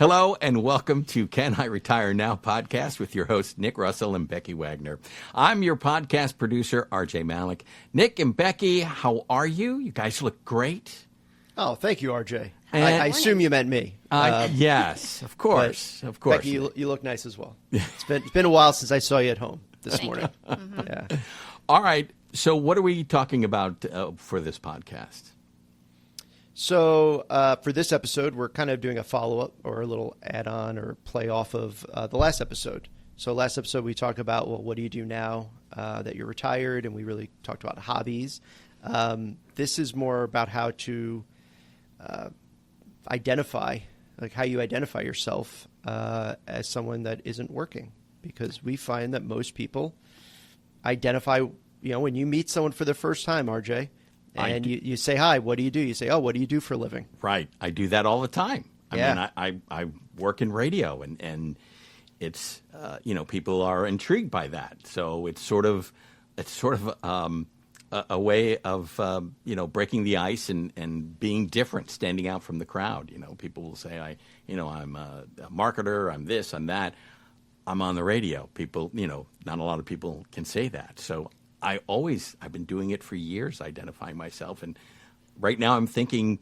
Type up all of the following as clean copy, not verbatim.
Hello and welcome to Can I Retire Now podcast with your hosts, Nick Russell and Becky Wagoner. I'm your podcast producer, RJ Malik. Nick and Becky, how are you? You guys look great. Oh, thank you, RJ. I assume you meant me. Yes, of course. Of course. Becky, you look nice as well. It's been a while since I saw you at home this morning. Mm-hmm. Yeah. All right. So what are we talking about for this podcast? So for this episode, we're kind of doing a follow-up or a little add-on or play off of the last episode. So last episode, we talked about, well, what do you do now that you're retired? And we really talked about hobbies. This is more about how to identify, like how you identify yourself as someone that isn't working. Because we find that most people identify, when you meet someone for the first time, RJ, and you say, hi, what do you do? You say, oh, what do you do for a living? Right. I do that all the time. Yeah. I mean, I work in radio and it's, people are intrigued by that. So it's sort of a way of, breaking the ice and being different, standing out from the crowd. People will say, I'm a marketer, I'm this, I'm that. I'm on the radio. People, not a lot of people can say that. So I've been doing it for years, identifying myself. And right now I'm thinking,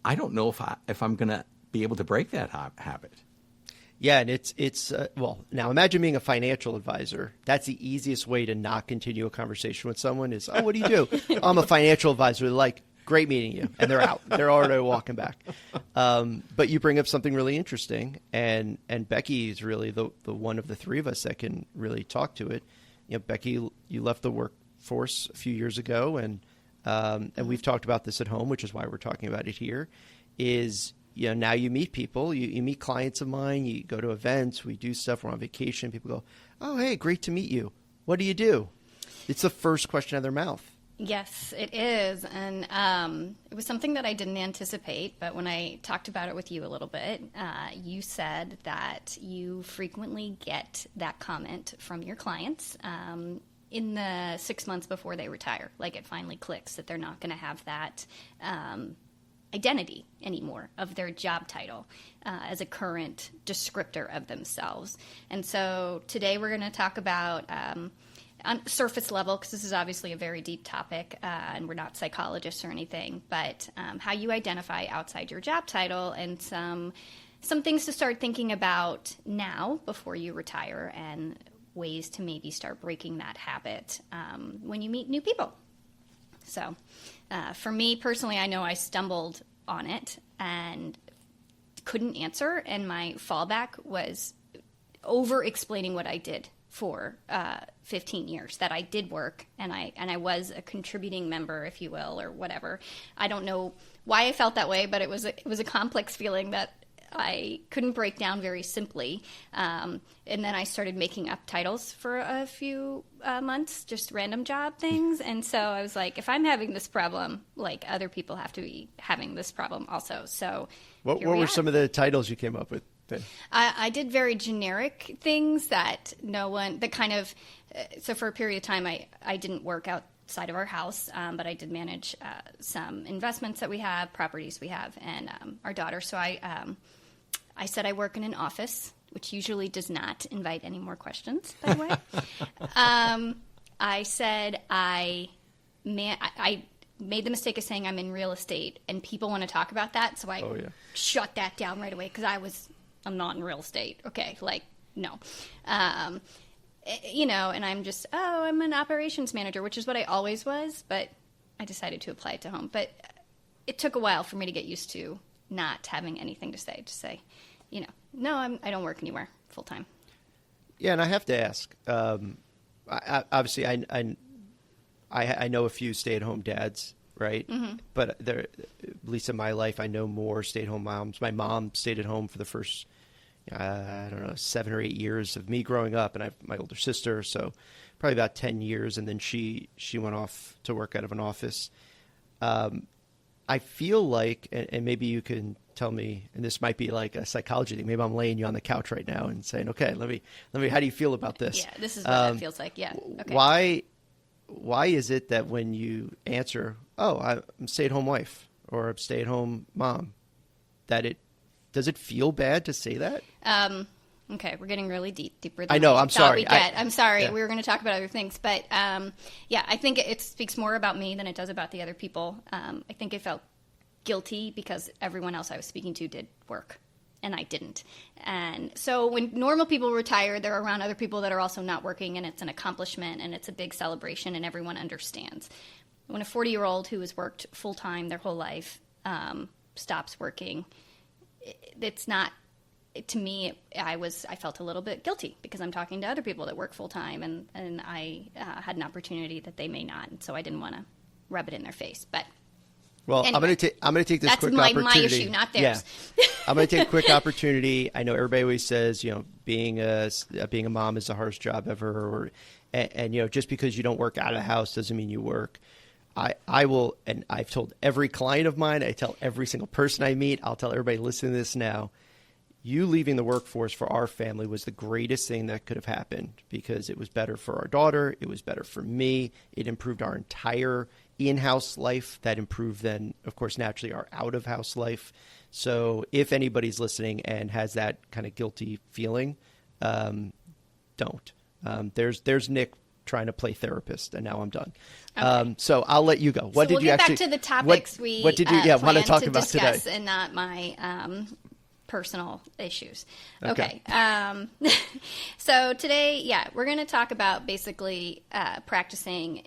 I don't know if I'm going to be able to break that habit. Yeah. And it's now imagine being a financial advisor. That's the easiest way to not continue a conversation with someone is, oh, what do you do? I'm a financial advisor. They're like, great meeting you. And they're out. They're already walking back. But you bring up something really interesting. And Becky is really the one of the three of us that can really talk to it. Becky, you left the workforce a few years ago, and we've talked about this at home, which is why we're talking about it here, is, now you meet people, you meet clients of mine, you go to events, we do stuff, we're on vacation, people go, oh, hey, great to meet you. What do you do? It's the first question out of their mouth. Yes, it is. And it was something that I didn't anticipate. But when I talked about it with you a little bit, you said that you frequently get that comment from your clients in the 6 months before they retire. Like it finally clicks that they're not going to have that identity anymore of their job title as a current descriptor of themselves. And so today we're going to talk about on surface level, because this is obviously a very deep topic, and we're not psychologists or anything, but how you identify outside your job title and some things to start thinking about now before you retire and ways to maybe start breaking that habit when you meet new people. So for me personally, I know I stumbled on it and couldn't answer, and my fallback was over-explaining what I did for 15 years, that I did work and I was a contributing member, if you will, or whatever. I don't know why I felt that way, but it was a complex feeling that I couldn't break down very simply. And then I started making up titles for a few months, just random job things. And so I was like, if I'm having this problem, like other people have to be having this problem also. So what were some of the titles you came up with? I did very generic things that so for a period of time, I didn't work outside of our house, but I did manage some investments that we have, properties we have, and our daughter. So I said I work in an office, which usually does not invite any more questions, by the way. I said I made the mistake of saying I'm in real estate, and people want to talk about that, so I shut that down right away because I'm not in real estate. Okay, no. And I'm just, I'm an operations manager, which is what I always was, but I decided to apply it to home. But it took a while for me to get used to not having anything to say. Just say, no, I don't work anywhere full time. Yeah, and I have to ask, obviously I know a few stay-at-home dads, right? Mm-hmm. But at least in my life, I know more stay-at-home moms. My mom stayed at home for the first, 7 or 8 years of me growing up, and I have my older sister, so probably about 10 years, and then she went off to work out of an office. I feel like, and maybe you can tell me, and this might be like a psychology thing. Maybe I'm laying you on the couch right now and saying, okay, let me. How do you feel about this? Yeah, this is what it feels like. Yeah. Okay. Why is it that when you answer, oh, I'm a stay-at-home wife or a stay-at-home mom, that it does it feel bad to say that? Okay, we're getting really deeper than I know. I'm sorry. I'm sorry. Yeah. We were going to talk about other things, but I think it speaks more about me than it does about the other people. I think I felt guilty because everyone else I was speaking to did work, and I didn't. And so when normal people retire, they're around other people that are also not working, and it's an accomplishment, and it's a big celebration, and everyone understands. When a 40-year-old who has worked full-time their whole life stops working, it's not... To me, I felt a little bit guilty because I'm talking to other people that work full time, and I had an opportunity that they may not, and so I didn't want to rub it in their face. But well, anyway, I'm going to take this quick opportunity. That's my issue, not theirs. Yeah. I'm going to take a quick opportunity. I know everybody always says, being a mom is the hardest job ever, and just because you don't work out of the house doesn't mean you work. I will, and I've told every client of mine, I tell every single person I meet, I'll tell everybody listening to this now. You leaving the workforce for our family was the greatest thing that could have happened because it was better for our daughter. It was better for me. It improved our entire in-house life. That improved then, of course, naturally our out-of-house life. So if anybody's listening and has that kind of guilty feeling, don't. There's Nick trying to play therapist, and now I'm done. Okay. So I'll let you go. What so did you actually? We'll get back to the topics what did you want to talk about today? And not my personal issues. Okay. So today, we're going to talk about basically practicing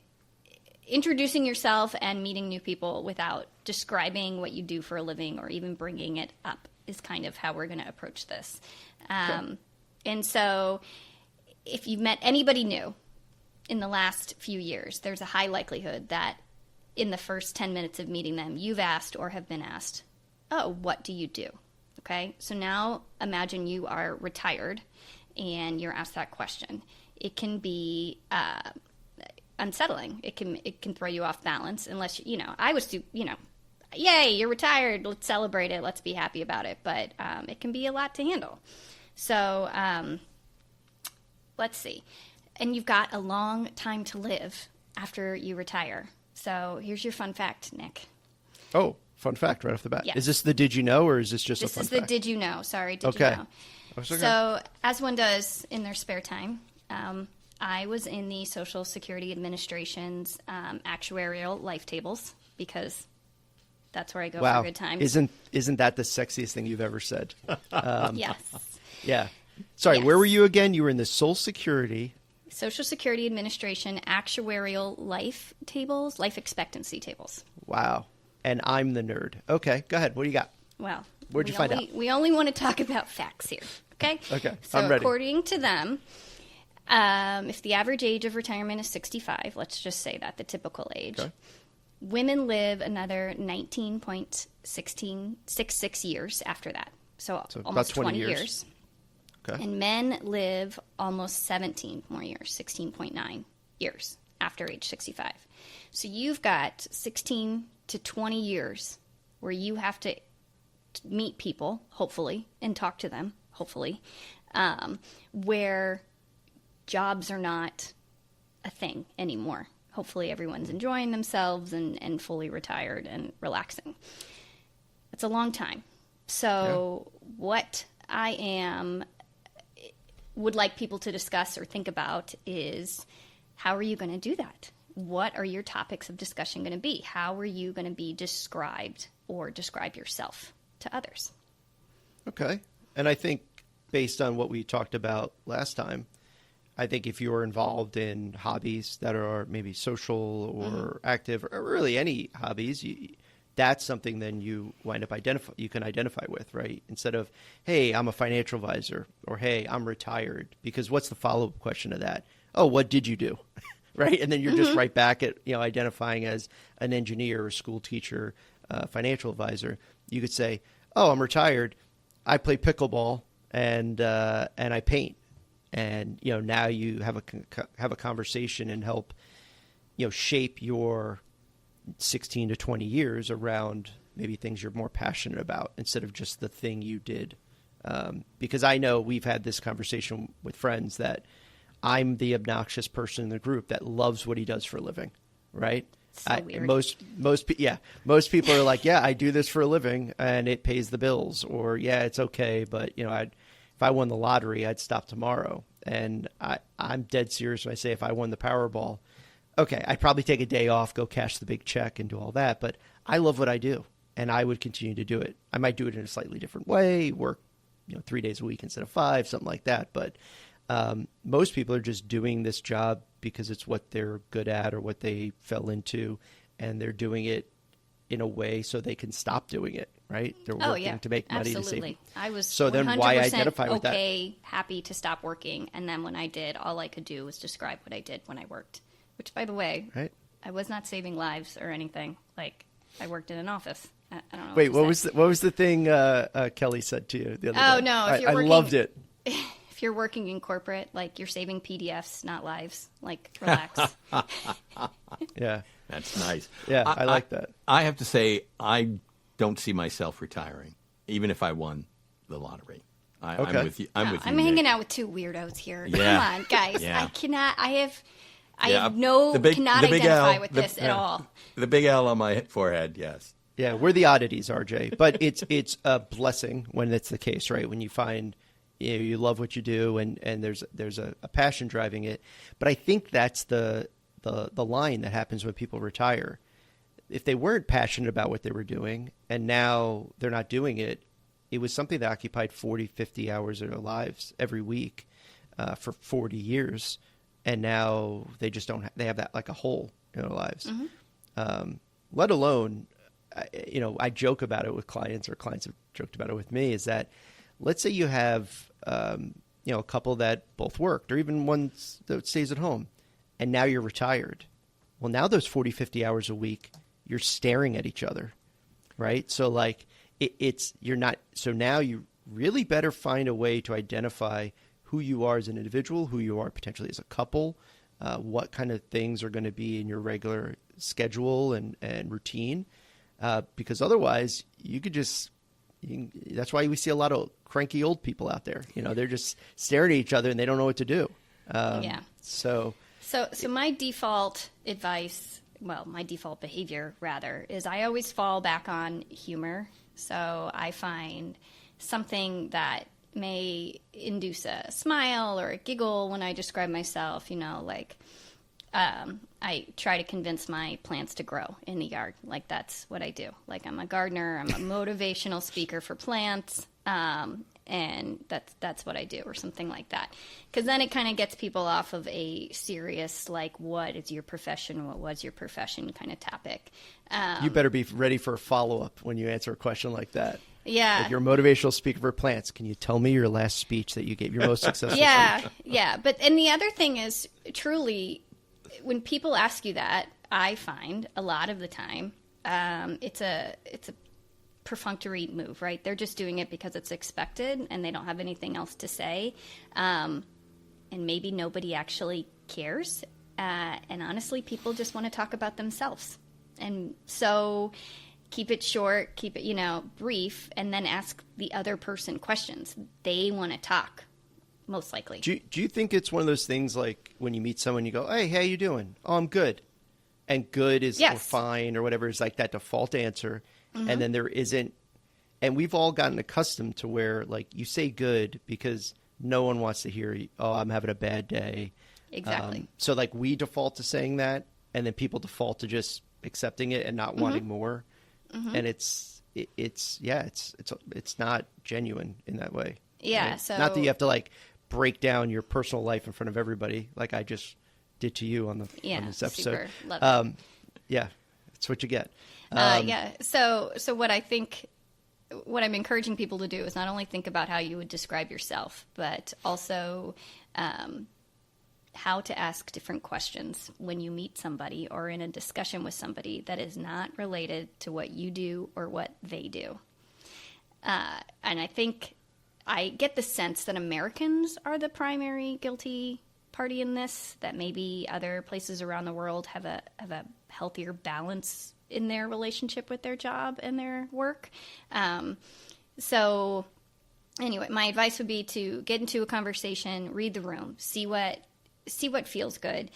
introducing yourself and meeting new people without describing what you do for a living or even bringing it up is kind of how we're going to approach this. Okay. And so if you've met anybody new in the last few years, there's a high likelihood that in the first 10 minutes of meeting them, you've asked or have been asked, oh, what do you do? Okay, so now imagine you are retired and you're asked that question. It can be unsettling. It can throw you off balance unless, I was too, yay, you're retired. Let's celebrate it. Let's be happy about it. But it can be a lot to handle. So let's see. And you've got a long time to live after you retire. So here's your fun fact, Nick. Oh. Fun fact right off the bat. Yes. Is this the did you know or is this just a fun fact? This is the did you know. Sorry, did you know? Okay. So as one does in their spare time, I was in the Social Security Administration's actuarial life tables because that's where I go for a good time. Isn't that the sexiest thing you've ever said? Yes. Yeah. Sorry, Yes. Where were you again? You were in the Social Security Administration actuarial life tables, life expectancy tables. Wow. And I'm the nerd. Okay, go ahead. What do you got? Well, where'd you find out? We only want to talk about facts here, okay? Okay, so I'm ready. According to them, if the average age of retirement is 65, let's just say that, the typical age, Okay. women live another 19.66 years after that. So almost about 20 years. Okay. And men live almost 17 more years, 16.9 years after age 65. So you've got 16 to 20 years where you have to meet people, hopefully, and talk to them, hopefully, where jobs are not a thing anymore. Hopefully everyone's enjoying themselves and fully retired and relaxing. It's a long time. So what I would like people to discuss or think about is, how are you going to do that? What are your topics of discussion going to be? How are you going to be described or describe yourself to others? Okay. And I think based on what we talked about last time, I think if you're involved in hobbies that are maybe social or active or really any hobbies, that's something then you wind up you can identify with, right? Instead of, hey, I'm a financial advisor or, hey, I'm retired. Because what's the follow-up question to that? Oh, what did you do? Right? And then you're just right back at, identifying as an engineer, a school teacher, financial advisor. You could say, oh, I'm retired. I play pickleball and I paint. And, now you have a conversation and help, shape your 16 to 20 years around maybe things you're more passionate about instead of just the thing you did. Because I know we've had this conversation with friends that I'm the obnoxious person in the group that loves what he does for a living, right? So weird. Most people are like, yeah, I do this for a living and it pays the bills, or yeah, it's okay, but if I won the lottery, I'd stop tomorrow. And I'm dead serious when I say if I won the Powerball, okay, I'd probably take a day off, go cash the big check and do all that. But I love what I do and I would continue to do it. I might do it in a slightly different way, work 3 days a week instead of 5, something like that. But most people are just doing this job because it's what they're good at or what they fell into, and they're doing it in a way so they can stop doing it, right? They're working to make money absolutely. to save. I was so then why identify with that? Happy to stop working, and then when I did, all I could do was describe what I did when I worked. Which, by the way, right? I was not saving lives or anything. Like, I worked in an office. I don't know. Wait, what was the thing Kelly said to you the other day? Oh no! If you're working, I loved it. If you're working in corporate, like, you're saving PDFs, not lives. Like, relax. Yeah. That's nice. Yeah, I like that. I have to say, I don't see myself retiring, even if I won the lottery. I'm with you. I'm hanging out with two weirdos here. Yeah. Come on, guys. Yeah. I cannot. I cannot identify with this at all. The big L on my forehead. Yes. Yeah, we're the oddities, RJ. But it's a blessing when it's the case, right? When you find you love what you do and there's a passion driving it. But I think that's the line that happens when people retire. If they weren't passionate about what they were doing and now they're not doing it, it was something that occupied 40, 50 hours of their lives every week for 40 years. And now they just don't they have that like a hole in their lives. Mm-hmm. Let alone, I joke about it with clients, or clients have joked about it with me, is that let's say you have, a couple that both worked, or even one that stays at home, and now you're retired. Well, now those 40, 50 hours a week, you're staring at each other, right? So like so now you really better find a way to identify who you are as an individual, who you are potentially as a couple, what kind of things are going to be in your regular schedule and routine, because otherwise you could just that's why we see a lot of cranky old people out there. They're just staring at each other and they don't know what to do. So my default advice, my default behavior rather, is I always fall back on humor. So I find something that may induce a smile or a giggle when I describe myself, I try to convince my plants to grow in the yard. Like, that's what I do. Like, I'm a gardener. I'm a motivational speaker for plants. And that's what I do, or something like that. Because then it kind of gets people off of a serious, like, what is your profession? What was your profession kind of topic. You better be ready for a follow-up when you answer a question like that. Yeah. Like, you're a motivational speaker for plants. Can you tell me your last speech that you gave, your most successful speech? Yeah. And the other thing is, truly, when people ask you that, I find a lot of the time it's a perfunctory move, right? They're just doing it because it's expected and they don't have anything else to say. And maybe nobody actually cares. And honestly, people just want to talk about themselves. And so keep it short, keep it, brief, and then ask the other person questions. They want to talk. Most likely. Do you think it's one of those things like when you meet someone, you go, hey, how you doing? Oh, I'm good. And good is or fine or whatever is like that default answer. Mm-hmm. And then there isn't. And we've all gotten accustomed to where like you say good because no one wants to hear, oh, I'm having a bad day. Exactly. So like we default to saying that, and then people default to just accepting it and not mm-hmm. wanting more. Mm-hmm. And it's not genuine in that way. Yeah. Right? So not that you have to like break down your personal life in front of everybody like I just did to you on this episode. Super. Love it. Yeah, that's what you get. So what I'm encouraging people to do is not only think about how you would describe yourself, but also how to ask different questions when you meet somebody or in a discussion with somebody that is not related to what you do or what they do. And I think I get the sense that Americans are the primary guilty party in this, that maybe other places around the world have a healthier balance in their relationship with their job and their work. So anyway, my advice would be to get into a conversation, read the room, see what see what feels good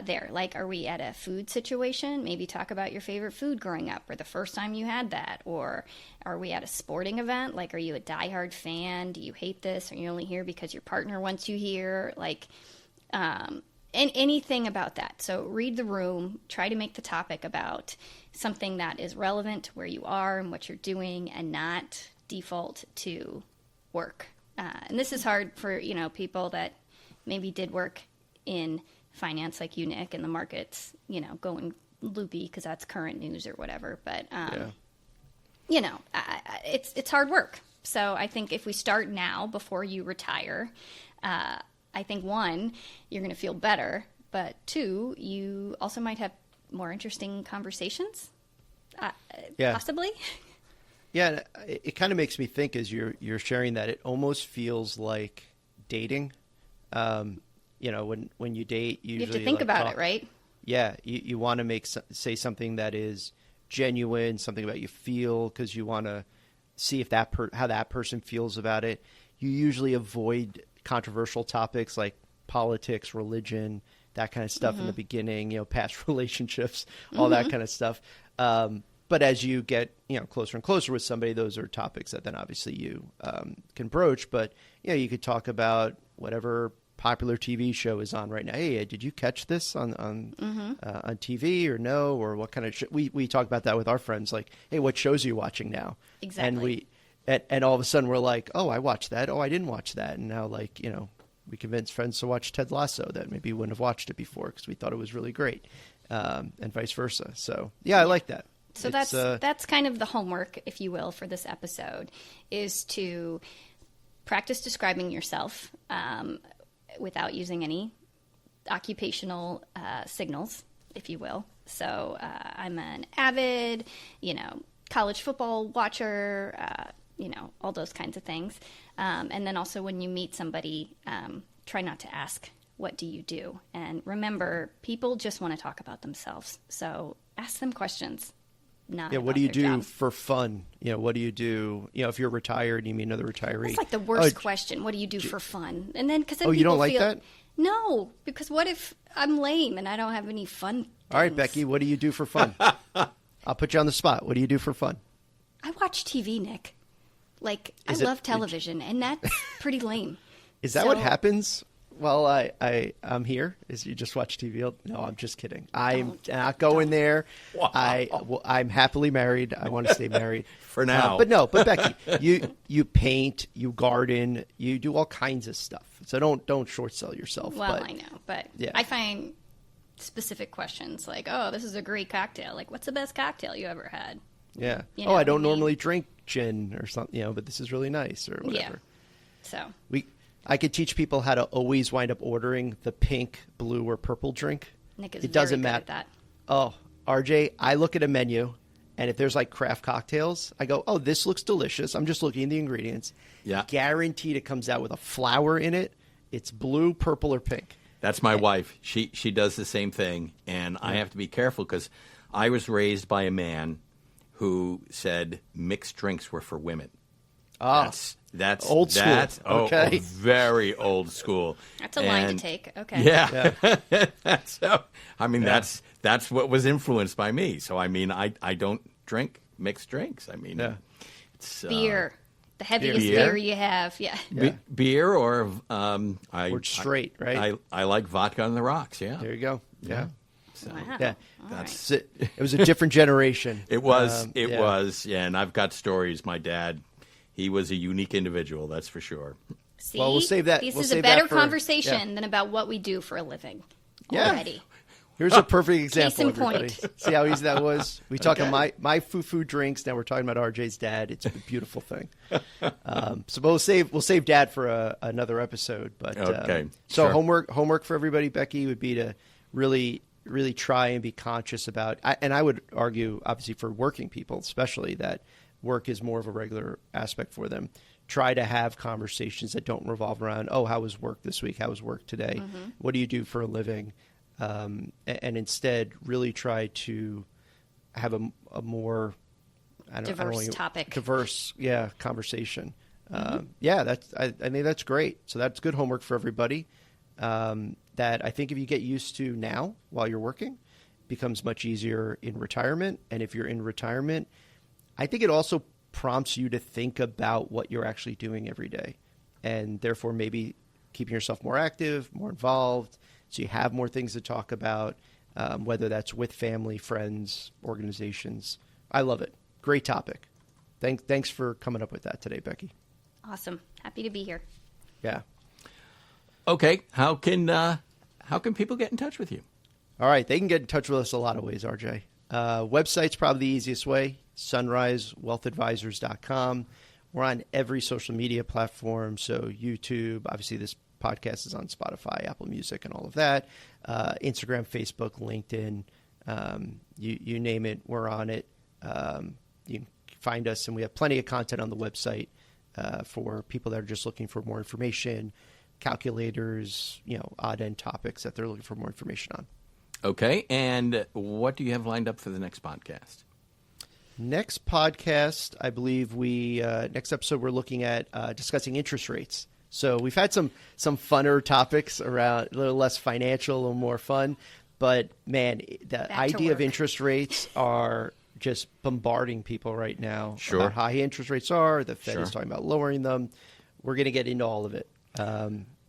there. Like, are we at a food situation? Maybe talk about your favorite food growing up or the first time you had that. Or are we at a sporting event? Like, are you a diehard fan? Do you hate this? Are you only here because your partner wants you here? Like, and anything about that. So read the room, try to make the topic about something that is relevant to where you are and what you're doing, and not default to work. And this is hard for, people that maybe did work in finance like you, Nick, and the market's, going loopy because that's current news or whatever. But, it's hard work. So I think if we start now before you retire, I think, one, you're going to feel better, but two, you also might have more interesting conversations, possibly. Yeah, it kind of makes me think as you're sharing that, it almost feels like dating. When you date, usually you have to think about it, right? Yeah, you want to say something that is genuine, something about you feel, because you want to see if how that person feels about it. You usually avoid controversial topics like politics, religion, that kind of stuff in the beginning, past relationships, all that kind of stuff. But as you get, closer and closer with somebody, those are topics that then obviously you can broach. But, you could talk about whatever popular TV show is on right now. Hey, did you catch this on TV or no? Or what kind of we talk about that with our friends, like, hey, what shows are you watching now? Exactly. And all of a sudden we're like, oh, I watched that. Oh, I didn't watch that. And now, we convince friends to watch Ted Lasso that maybe wouldn't have watched it before because we thought it was really great, and vice versa. So, I like that. So that's kind of the homework, if you will, for this episode, is to practice describing yourself without using any occupational signals, if you will. So I'm an avid, college football watcher, all those kinds of things. And then also when you meet somebody, try not to ask, what do you do? And remember, people just want to talk about themselves. So ask them questions. What do you do for fun? What do you do? If you're retired, you meet another retiree. It's like the worst question. What do you do for fun? And then, because then you don't like that? No, because what if I'm lame and I don't have any fun things? All right, Becky, what do you do for fun? I'll put you on the spot. What do you do for fun? I watch TV, Nick. I love television, and that's pretty lame. Is that what happens? Well, I'm here. Is you just watch TV? No, I'm just kidding. I'm not going there. Wow. I'm happily married. I want to stay married for now. But Becky, you paint, you garden, you do all kinds of stuff. So don't short sell yourself. Well, I know, but I find specific questions like, oh, this is a great cocktail. Like, what's the best cocktail you ever had? Yeah. I don't normally drink gin or something, but this is really nice or whatever. Yeah. So I could teach people how to always wind up ordering the pink, blue, or purple drink. Nick is it doesn't very matter. good at that. Oh, RJ, I look at a menu, and if there's craft cocktails, I go, oh, this looks delicious. I'm just looking at the ingredients. Yeah. Guaranteed it comes out with a flower in it. It's blue, purple, or pink. That's my wife. She does the same thing, and I have to be careful because I was raised by a man who said mixed drinks were for women. Oh, that's old school. That's okay. Very old school. That's a line to take. Okay. Yeah. So that's what was influenced by me. So I don't drink mixed drinks. It's beer. The heaviest beer you have. Yeah. Beer or or straight, right? I like vodka on the rocks. Yeah. There you go. Yeah. So, wow. Yeah. That's it. It was a different generation. It was. Yeah. And I've got stories. My dad, he was a unique individual. That's for sure. See? Well, we'll save that. This we'll is save a better that conversation than about what we do for a living. Yeah. Already. Here's a perfect example, Case in everybody. point. See how easy that was? We talking my foo drinks. Now we're talking about RJ's dad. It's a beautiful thing. So we'll save Dad for another episode. But okay. So sure. homework for everybody, Becky, would be to really try and be conscious about. And I would argue, obviously, for working people, especially, that work is more of a regular aspect for them. Try to have conversations that don't revolve around, oh, how was work this week? How was work today? Mm-hmm. What do you do for a living? And instead really try to have a more diverse topic, conversation. I think that's great. So that's good homework for everybody. That that I think if you get used to now while you're working, becomes much easier in retirement. And if you're in retirement, I think it also prompts you to think about what you're actually doing every day, and therefore maybe keeping yourself more active, more involved, so you have more things to talk about, whether that's with family, friends, organizations. I love it. Great topic. Thanks for coming up with that today, Becky. Awesome. Happy to be here. Yeah. Okay. How can people get in touch with you? All right. They can get in touch with us a lot of ways, RJ. Website's probably the easiest way, sunrisewealthadvisors.com. We're on every social media platform, so YouTube, obviously this podcast is on Spotify, Apple Music, and all of that. Instagram, Facebook, LinkedIn, you name it, we're on it. You can find us, and we have plenty of content on the website for people that are just looking for more information, calculators, odd end topics that they're looking for more information on. Okay, and what do you have lined up for the next podcast? Next podcast, I believe next episode we're looking at discussing interest rates. So we've had some funner topics around, a little less financial, a little more fun. But man, the idea of interest rates are just bombarding people right now. Sure. About how high interest rates are. The Fed Sure. is talking about lowering them. We're going to get into all of it.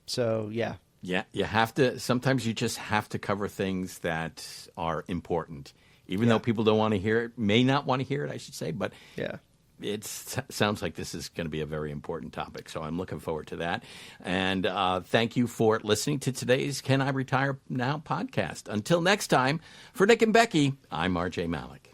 So yeah. Yeah, you have to. Sometimes you just have to cover things that are important, even though people don't want to hear it, may not want to hear it, I should say. But yeah, it sounds like this is going to be a very important topic. So I'm looking forward to that. And thank you for listening to today's Can I Retire Now podcast. Until next time, for Nick and Becky, I'm RJ Malik.